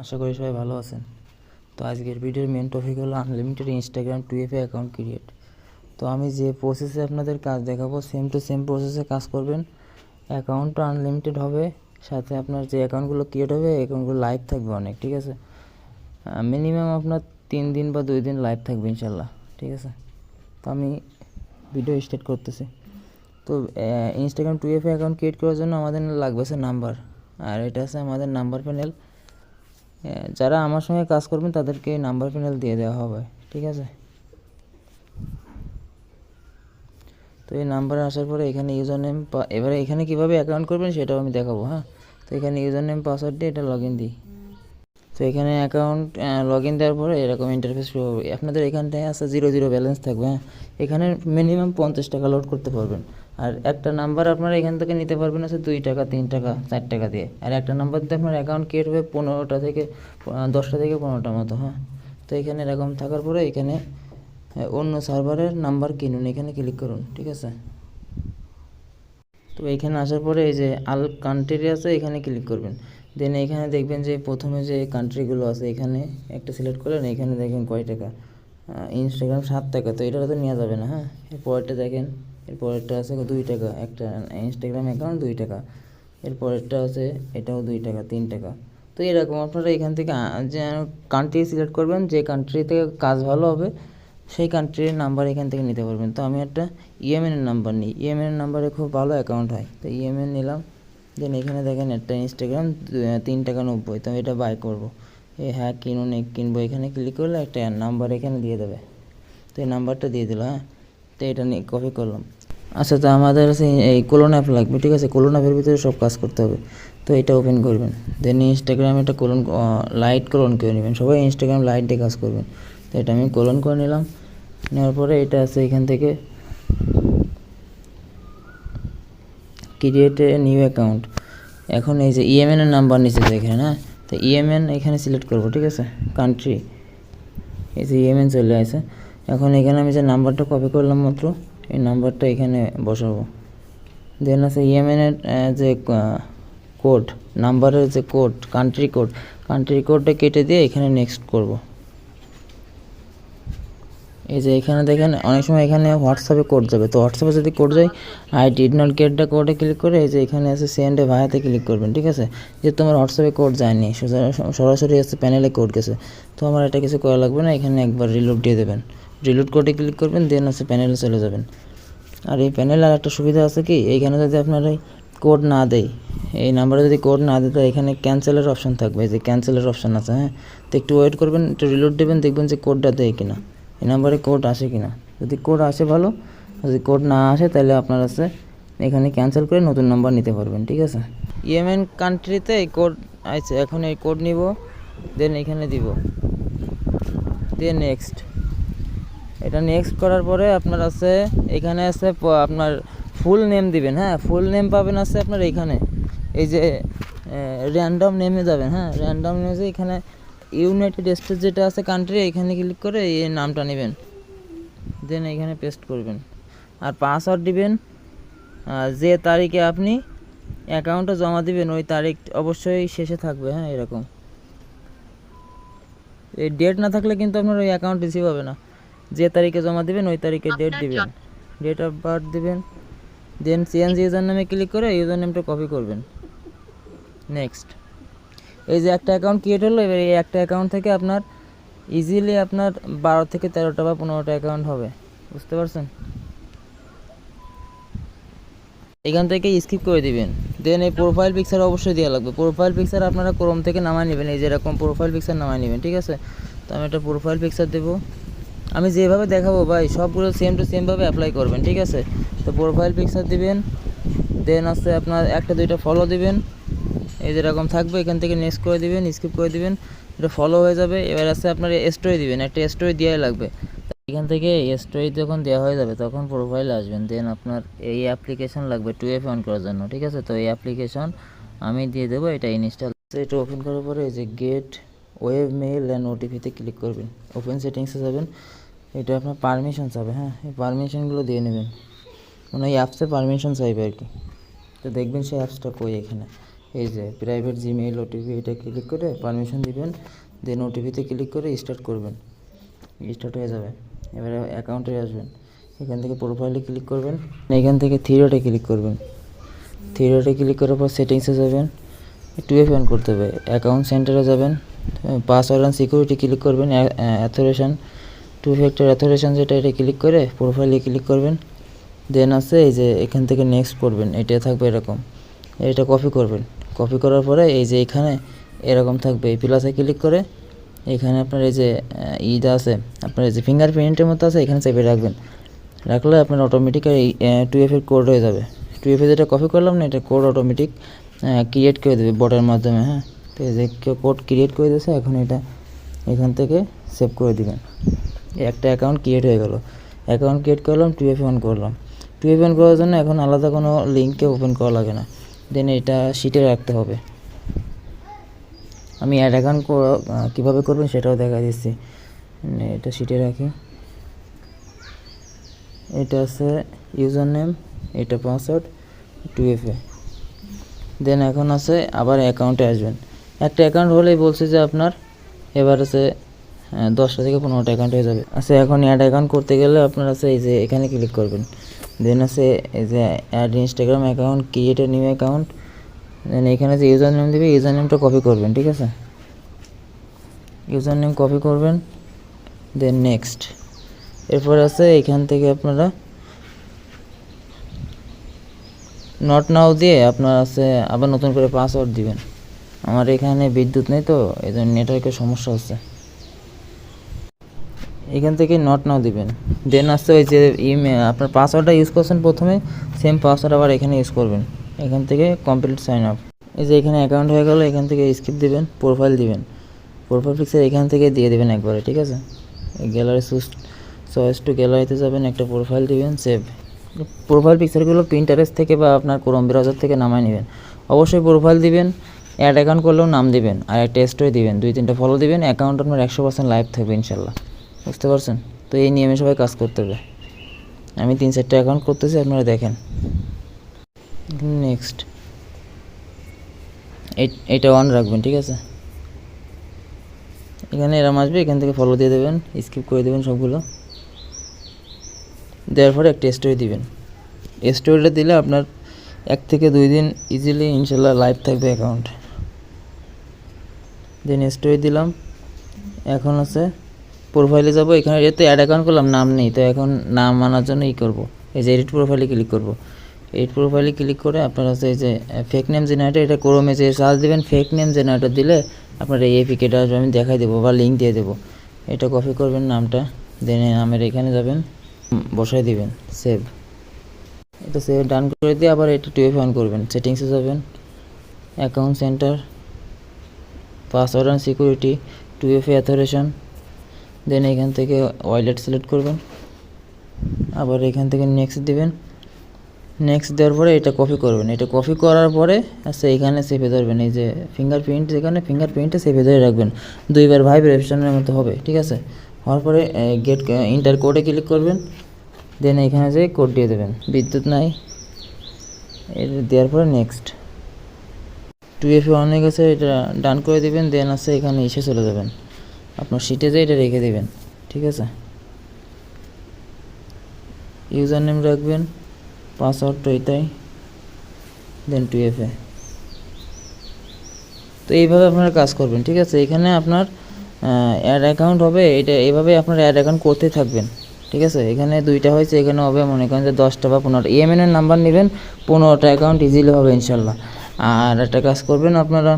আশা করি সবাই ভালো আছেন। তো আজকের ভিডিওর মেন টপিক হলো unlimited Instagram 2FA account create. তো আমি যে প্রসেসে আপনাদের কাজ দেখাবো সেম টু সেম প্রসেসে কাজ করবেন। অ্যাকাউন্টটা আনলিমিটেড হবে, সাথে আপনার যে অ্যাকাউন্টগুলো ক্রিয়েট হবে অ্যাকাউন্টগুলো লাইভ থাকবে অনেক, ঠিক আছে। মিনিমাম আপনার 3 দিন বা 2 দিন লাইভ থাকবে ইনশাল্লাহ, ঠিক আছে। তো আমি ভিডিও স্টার্ট করতেছি। তো ইনস্টাগ্রাম 2FA অ্যাকাউন্ট ক্রিয়েট করার জন্য আমাদের লাগবে নাম্বার, আর এটা আছে আমাদের নাম্বার প্যানেল। যারা আমার সঙ্গে কাজ করবেন তাদেরকে নাম্বার প্যানেল দিয়ে দেওয়া হবে, ঠিক আছে। তো এই নাম্বারে আসার পরে এখানে ইউজার নেম, এবারে এখানে কীভাবে অ্যাকাউন্ট করবেন সেটাও আমি দেখাবো। হ্যাঁ, তো এখানে ইউজার নেম পাসওয়ার্ড দিয়ে এটা লগ ইন দিই। তো এখানে অ্যাকাউন্ট লগ ইন দেওয়ার পরে এরকম ইন্টারফেস শুরু হবে। আপনাদের এখানটায় আছে 0 ব্যালেন্স থাকবে। হ্যাঁ, এখানে মিনিমাম 50 টাকা লোড করতে পারবেন। আর একটা নাম্বার আপনারা এখান থেকে নিতে পারবেন আছে 2 টাকা, 3 টাকা, 4 টাকা দিয়ে। আর একটা নাম্বার দিয়ে আপনার অ্যাকাউন্ট ক্রিয়েট হবে 10টা থেকে 15টা মতো। হ্যাঁ, তো এখানে এরকম থাকার পরে এখানে অন্য সার্ভারের নাম্বার কিনুন, এখানে ক্লিক করুন, ঠিক আছে। তো এখানে আসার পরে এই যে আল কান্ট্রি আছে এখানে ক্লিক করবেন। দেন এখানে দেখবেন যে প্রথমে যে কান্ট্রিগুলো আছে এখানে একটা সিলেক্ট করলেন। এখানে দেখেন কয় টাকা, ইনস্টাগ্রাম 7 টাকা, তো এটা তো নেওয়া যাবে না। হ্যাঁ, এরপরেরটা দেখেন, এরপরেরটা আছে 2 টাকা, একটা ইনস্টাগ্রাম অ্যাকাউন্ট 2 টাকা। এরপরেরটা আছে এটাও 2 টাকা, 3 টাকা। তো এরকম আপনারা এখান থেকে যে কান্ট্রি সিলেক্ট করবেন, যে কান্ট্রিতে কাজ ভালো হবে সেই কান্ট্রির নাম্বার এখান থেকে নিতে পারবেন। তো আমি একটা ইয়েমেনের নাম্বার নিই, ইয়েমেনের নাম্বারে খুব ভালো অ্যাকাউন্ট হয়, তো ইয়েমেন নিলাম। দেন এখানে দেখেন একটা ইনস্টাগ্রাম 3 টাকা 90, তো এটা বাই করবো। হ্যাঁ কিনুন, কিনবো, এখানে ক্লিক করলে একটা নাম্বার এখানে দিয়ে দেবে। তো এই নাম্বারটা দিয়ে দিল। হ্যাঁ, তো এটা নিয়ে কপি করলাম। আচ্ছা, তো আমাদের কাছে এই কোলন অ্যাপ লাগবে, ঠিক আছে। কোলন অ্যাপের ভিতরে সব কাজ করতে হবে। তো এটা ওপেন করবেন। দেন ইনস্টাগ্রামে একটা কোলন লাইট কোলন করে নেবেন, সবাই ইনস্টাগ্রাম লাইট দিয়ে কাজ করবেন। তো এটা আমি কোলন করে নিলাম। নেওয়ার পরে এটা আছে এখান থেকে ক্রিয়েট এ নিউ অ্যাকাউন্ট। এখন এই যে ইএমএন এর নাম্বার নিচে দেখেন। হ্যাঁ, তো ইএমএন এখানে সিলেক্ট করব, ঠিক আছে। কান্ট্রি, এই যে ইএমএন চলে আসে। এখন এখানে আমি যে নাম্বারটা কপি করলাম মাত্র, এই নাম্বারটা এখানে বসাবো। দেন আছে ইএমএন এর যে কোড, নাম্বারের যে কোড, কান্ট্রি কোডটা কেটে দিয়ে এখানে নেক্সট করব। এই যে এখানে দেখেন অনেক সময় এখানে হোয়াটসঅ্যাপে কোড যাবে, তো হোয়াটসঅ্যাপে যদি কোড যায় I did not get the কোডে ক্লিক করে এই যে এখানে আছে সেন্ড এ ভায়াতে ক্লিক করবেন, ঠিক আছে। যে তোমার হোয়াটসঅ্যাপে কোড যায়নি, সরাসরি আছে প্যানেলে কোড গেছে, তো আমার এটা কিছু করা লাগবে না। এখানে একবার রিলোড দিয়ে দেবেন, রিলোড কোডে ক্লিক করবেন, দেন আছে প্যানেলে চলে যাবেন। আর এই প্যানেলে আর একটা সুবিধা আছে কি, এইখানে যদি আপনার এই কোড না দেয়, এই নাম্বারে যদি কোড না দিতে, এখানে ক্যান্সেলের অপশন থাকবে, এই যে ক্যান্সেলের অপশন আছে। হ্যাঁ, তো একটু ওয়েট করবেন, একটু রিলোড দেবেন, দেখবেন যে কোডটা দেয় কিনা, এই নাম্বারে কোড আসে কিনা। যদি কোড আসে ভালো, যদি কোড না আসে তাহলে আপনার আছে এখানে ক্যান্সেল করে নতুন নাম্বার নিতে পারবেন, ঠিক আছে। ইয়েমেন কান্ট্রিতে এই কোড আছে, এখন এই কোড নিব, দেন এখানে দিব, দিয়ে নেক্সট। এটা নেক্সট করার পরে আপনার আছে এখানে আছে আপনার ফুল নেম দিবেন। হ্যাঁ, ফুল নেম পাবেন আছে আপনার এইখানে, এই যে র্যান্ডম নেমে যাবেন। হ্যাঁ, র্যান্ডম নেমে এখানে ইউনাইটেড স্টেটস যেটা আছে কান্ট্রি, এখানে ক্লিক করে এই নামটা নেবেন, দেন এখানে পেস্ট করবেন। আর পাসওয়ার্ড দিবেন, যে তারিখে আপনি অ্যাকাউন্টে জমা দিবেন ওই তারিখ অবশ্যই শেষে থাকবে। হ্যাঁ, এরকম এই ডেট না থাকলে কিন্তু আপনার ওই অ্যাকাউন্ট রিসিভ হবে না। যে তারিখে জমা দিবেন ওই তারিখে ডেট দিবেন, ডেট অফ বার্থ দিবেন, দেন চেঞ্জ ইউজার নামে ক্লিক করে ইউজার নেমটা কপি করবেন, নেক্সট। এই যে একটা অ্যাকাউন্ট ক্রিয়েট হলো, এবার এই একটা অ্যাকাউন্ট থেকে আপনার ইজিলি আপনার 12 থেকে 13টা বা 15টা অ্যাকাউন্ট হবে, বুঝতে পারছেন। এখান থেকে স্কিপ করে দিবেন। দেন এই প্রোফাইল পিকচার অবশ্যই দেওয়া লাগবে। প্রোফাইল পিকচার আপনারা ক্রোম থেকে নামায় নেবেন, এই যেরকম প্রোফাইল পিকচার নামায় নেবেন, ঠিক আছে। তো আমি একটা প্রোফাইল পিকচার দেবো, আমি যেভাবে দেখাবো ভাই সবগুলো সেম টু সেমভাবে অ্যাপ্লাই করবেন, ঠিক আছে। তো প্রোফাইল পিকচার দিবেন, দেন আছে আপনার 1-2টা ফলো দিবেন, এই যেরকম থাকবে। এখান থেকে নেক্সট করে দিবেন, স্কিপ করে দিবেন, এটা ফলো হয়ে যাবে। এবার আছে আপনার স্টোরি দিবেন, একটা স্টোরি দেওয়াই লাগবে। এখান থেকে স্টোরি যখন দেওয়া হয়ে যাবে তখন প্রোফাইলে আসবেন। দেন আপনার এই অ্যাপ্লিকেশন লাগবে 2FA অন করার জন্য, ঠিক আছে। তো এই অ্যাপ্লিকেশন আমি দিয়ে দেবো, এটা ইনস্টল। এটা ওপেন করার পরে এই যে গেট ওয়েব মেইল অ্যান্ড ওটিপিতে ক্লিক করবেন, ওপেন সেটিংসে যাবেন। এটা আপনার পারমিশন চাবে। হ্যাঁ, এই পারমিশনগুলো দিয়ে নেবেন, মানে এই অ্যাপসে পারমিশন চাইবে আর কি। তো দেখবেন সেই অ্যাপসটা কই, এখানে এই যে প্রাইভেট জিমেইল ওটিপি, এটা ক্লিক করে পারমিশন দিবেন, দেন ওটিপিতে ক্লিক করে স্টার্ট করবেন, স্টার্ট হয়ে যাবে। এবারে অ্যাকাউন্টে আসবেন, এখান থেকে প্রোফাইলে ক্লিক করবেন, এখান থেকে থ্রি ডটে ক্লিক করবেন, থ্রি ডটে ক্লিক করার পর সেটিংসে যাবেন, 2FA অন করতে হবে, অ্যাকাউন্ট সেন্টারে যাবেন, পাসওয়ার্ড অ্যান্ড সিকিউরিটি ক্লিক করবেন, অ্যাথোরেশন 2 ফ্যাক্টর অ্যাথোরেশন যেটা, এটা ক্লিক করে প্রোফাইলে ক্লিক করবেন, দেন আছে এই যে এখান থেকে নেক্সট করবেন, এটা থাকবে এরকম, এটা কপি করবেন, কপি করার পরে এই যে এখানে এরকম থাকবে, এই প্লাসে ক্লিক করে এখানে আপনার এই যে ইটা আছে, আপনার এই যে ফিঙ্গারপ্রিন্টের মতো আছে, এখানে চেপে রাখবেন, রাখলে আপনার অটোমেটিক এই 2FA কোড হয়ে যাবে। 2FA যেটা কপি করলাম না, এটা কোড অটোমেটিক ক্রিয়েট করে দেবে বটের মাধ্যমে। হ্যাঁ, তো এই যে কোড ক্রিয়েট করে দিয়েছে, এখন এটা এখান থেকে সেভ করে দিবেন। একটা অ্যাকাউন্ট ক্রিয়েট হয়ে গেল, অ্যাকাউন্ট ক্রিয়েট করলাম, 2FA অন করলাম। 2FA অন করার জন্য এখন আলাদা কোনো লিঙ্কে ওপেন করা লাগে না, দেন এটা শিটে রাখতে হবে। আমি অ্যাড অ্যাকাউন্ট কীভাবে করবেন সেটাও দেখা দিচ্ছি, এটা শিটে রাখি। এটা আছে ইউজার নেম, এটা পাসওয়ার্ড, 2FA। দেন এখন আছে আবার অ্যাকাউন্টে আসবেন, একটা অ্যাকাউন্ট হলেই বলছে যে আপনার এবার আছে 10টা থেকে 15টা অ্যাকাউন্ট হয়ে যাবে। আচ্ছা, এখন অ্যাড অ্যাকাউন্ট করতে গেলে আপনার আছে এই যে এখানে ক্লিক করবেন, দেন আছে এই যে add Instagram account, create a new account, then এখানে যে ইউজার নেম দেবে, ইউজার নেমটা কপি করবেন, ঠিক আছে, ইউজার নেম কপি করবেন, দেন নেক্সট। এরপর আছে এখান থেকে আপনারা নট নাও দিয়ে আপনার আছে আবার নতুন করে পাসওয়ার্ড দিবেন। আমার এখানে বিদ্যুৎ নেই তো এই জন্য নেটওয়ার্কের সমস্যা হচ্ছে, এখান থেকে নট নাও দিবেন। দেন আসছে ওই যে আপনার পাসওয়ার্ডটা ইউজ করছেন প্রথমে, সেম পাসওয়ার্ড আবার এখানে ইউজ করবেন, এখান থেকে কমপ্লিট সাইন আপ। এই যে এখানে অ্যাকাউন্ট হয়ে গেল, এখান থেকে স্কিপ দিবেন, প্রোফাইল দিবেন, প্রোফাইল পিকচার এখান থেকে দিয়ে দেবেন একবারে, ঠিক আছে। গ্যালারি চয়েস টু গ্যালারিতে যাবেন, একটা প্রোফাইল দিবেন, সেভ। প্রোফাইল পিকচারগুলো প্রিন্টারেস্ট থেকে বা আপনার ক্রোম ব্রাউজার থেকে নামায় নেবেন। অবশ্যই প্রোফাইল দিবেন, অ্যাড অ্যাকাউন্ট করলেও নাম দিবেন, আর একটা স্টোরি দিবেন, 2-3টা ফলো দিবেন, অ্যাকাউন্ট আপনার 100% লাইভ থাকবে ইনশাল্লাহ। বুঝতে পারছেন তো? এই নিয়মে সবাই কাজ করতে হবে। আমি 3-4টা অ্যাকাউন্ট করতেছি, আপনারা দেখেন। নেক্সট, এটা অন রাখবেন, ঠিক আছে। এখানে এরম আসবে, এখান থেকে ফলো দিয়ে দেবেন, স্কিপ করে দেবেন সবগুলো, দেওয়ার পরে একটা স্টোরি দিবেন। স্টোরিটা দিলে আপনার 1 থেকে 2 দিন ইজিলি ইনশাল্লাহ লাইভ থাকবে অ্যাকাউন্ট। দেন স্টোরি দিলাম, এখন আছে প্রোফাইলে যাব, এখানে যেহেতু অ্যাড অ্যাকাউন্ট করলাম, নাম নেই, তো এখন নাম আনার জন্য করব, এই যে এডিট প্রোফাইলে ক্লিক করব। এডিট প্রোফাইলে ক্লিক করে আপনার আছে এই যে ফেক নেম জেনারেটর, এটা ক্রোমে যে সার্চ দেবেন, ফেক নেম জেনারেটর দিলে আপনার এই এপিকেটা আসবে, আমি দেখাই দেবো বা লিঙ্ক দিয়ে দেবো। এটা কপি করবেন নামটা, দেন নামের এখানে যাবেন, বসাই দিবেন, সেভ। এটা সেভ ডান করে দিয়ে আবার এটা 2FA অন করবেন, সেটিংসে যাবেন, account centre, password and security, 2FA অ্যাথোরেশন, দেন এখান থেকে ওয়ালেট সিলেক্ট করবেন, আবার এখান থেকে নেক্সট দিবেন। নেক্সট দেওয়ার পরে এটা কপি করবেন, এটা কপি করার পরে আচ্ছা এখানে সেভে ধরবেন, এই যে ফিঙ্গারপ্রিন্ট, যেখানে ফিঙ্গারপ্রিন্টে সেভে ধরে রাখবেন, 2বার ভাইব্রেশনের মতো হবে, ঠিক আছে। হওয়ার পরে গেট ইন্টার কোডে ক্লিক করবেন, দেন এখানে যে কোড দিয়ে দেবেন, বিদ্যুৎ নাই, এটা দেওয়ার পরে নেক্সট। 2FA অন হয়ে গেছে, এটা ডান করে দিবেন, দেন আছে এখানে এসে চলে যাবেন, আপনার শিটে যে এটা রেখে দেবেন, ঠিক আছে। ইউজার নেম রাখবেন, পাসওয়ার্ড তো এটাই, দেন 2FA। তো এইভাবে আপনারা কাজ করবেন, ঠিক আছে। এখানে আপনার অ্যাড অ্যাকাউন্ট হবে, এটা এইভাবে আপনারা অ্যাড অ্যাকাউন্ট করতে থাকবেন, ঠিক আছে। এখানে 2টা হয়েছে, এখানে হবে মনে করেন যে 10টা বা 15টা। EMN-এর নাম্বার নেবেন, 15টা অ্যাকাউন্ট ইজিলি হবে ইনশাল্লাহ। আর একটা কাজ করবেন আপনারা,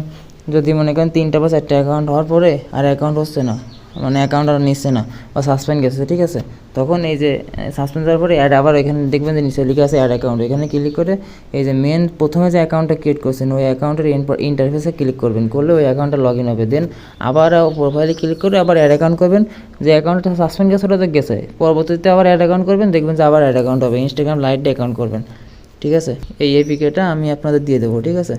যদি মনে করেন 3টা বা 4টা অ্যাকাউন্ট হওয়ার পরে আর অ্যাকাউন্ট হচ্ছে না, মানে অ্যাকাউন্ট আর নিচ্ছে না বা সাসপেন্ড গেছে, ঠিক আছে, তখন এই যে সাসপেন্ড যাওয়ার পরে অ্যাড, আবার এখানে দেখবেন যে নিচে লিখে আছে অ্যাড অ্যাকাউন্ট, এখানে ক্লিক করে এই যে মেন প্রথমে যে অ্যাকাউন্টটা ক্রিয়েট করছেন ওই অ্যাকাউন্টের ইন্টারফেসে ক্লিক করবেন, করলে ওই অ্যাকাউন্টটা লগ ইন হবে। দেন আবার প্রোফাইলে ক্লিক করে আবার অ্যাড অ্যাকাউন্ট করবেন, যে অ্যাকাউন্টটা সাসপেন্ড গেছে ওটা তো গেছে, পরবর্তীতে আবার অ্যাড অ্যাকাউন্ট করবেন, দেখবেন যে আবার অ্যাড অ্যাকাউন্ট হবে, ইনস্টাগ্রাম লাইট অ্যাকাউন্ট করবেন, ঠিক আছে। এই এপিকেটা আমি আপনাদের দিয়ে দেবো, ঠিক আছে।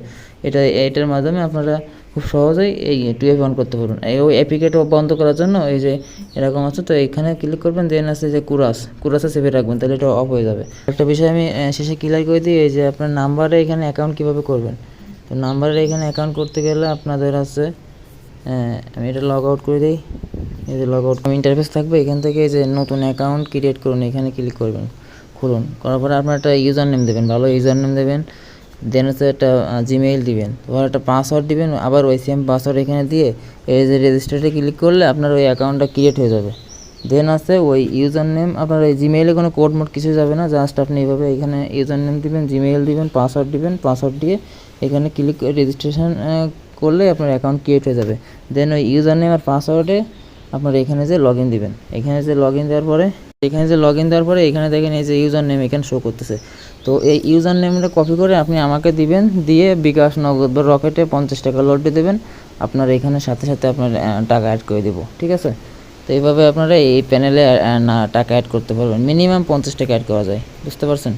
এটার মাধ্যমে আপনারা খুব সহজেই এই 2FA অন করতে পারবেন। এই ওই এপিকেট বন্ধ করার জন্য এই যে এরকম আছে, তো এখানে ক্লিক করবেন, দেন আছে যে কুরাসে সেভে রাখবেন, তাহলে এটা অফ হয়ে যাবে। একটা বিষয় আমি শেষে ক্লিয়ার করে দিই, এই যে আপনার নাম্বারে এখানে অ্যাকাউন্ট কীভাবে করবেন। তো নাম্বারের এখানে অ্যাকাউন্ট করতে গেলে আপনাদের আছে আমি এটা লগ আউট করে দিই। এই যে লগ আউট ইন্টারফেস থাকবে, এখান থেকে এই যে নতুন অ্যাকাউন্ট ক্রিয়েট করুন, এখানে ক্লিক করবেন, খুলুন। করার পরে আপনার একটা ইউজার নেম দেবেন, ভালো ইউজার নেম দেবেন, দেন হচ্ছে একটা জিমেইল দিবেন, তোমার একটা পাসওয়ার্ড দিবেন, আবার ওই সেম পাসওয়ার্ড এখানে দিয়ে এই যে রেজিস্টারে ক্লিক করলে আপনার ওই অ্যাকাউন্টটা ক্রিয়েট হয়ে যাবে। দেন আছে ওই ইউজার নেম, আপনার ওই জিমেইলে কোনো কোড মোড কিছু যাবে না, জাস্ট আপনি এইভাবে এখানে ইউজার নেম দিবেন, জিমেইল দিবেন, পাসওয়ার্ড দিবেন, পাসওয়ার্ড দিয়ে এখানে ক্লিক করে রেজিস্ট্রেশন করলে আপনার অ্যাকাউন্ট ক্রিয়েট হয়ে যাবে। দেন ওই ইউজার নেম আর পাসওয়ার্ডে আপনার এখানে যে লগ ইন দিবেন, এখানে যে লগ ইন দেওয়ার পরে এখানে দেখেন এই যে ইউজার নেম এখানে শো করতেছে। তো এই ইউজার নেমটা কপি করে আপনি আমাকে দিবেন, দিয়ে বিকাশ, নগদ বা রকেটে 50 টাকা লোড দিবেন, আপনার এখানে সাথে সাথে আপনার টাকা অ্যাড করে দেবো, ঠিক আছে। তো এইভাবে আপনারা এই প্যানেলে টাকা অ্যাড করতে পারবেন, মিনিমাম 50 টাকা অ্যাড করা যায়, বুঝতে পারছেন।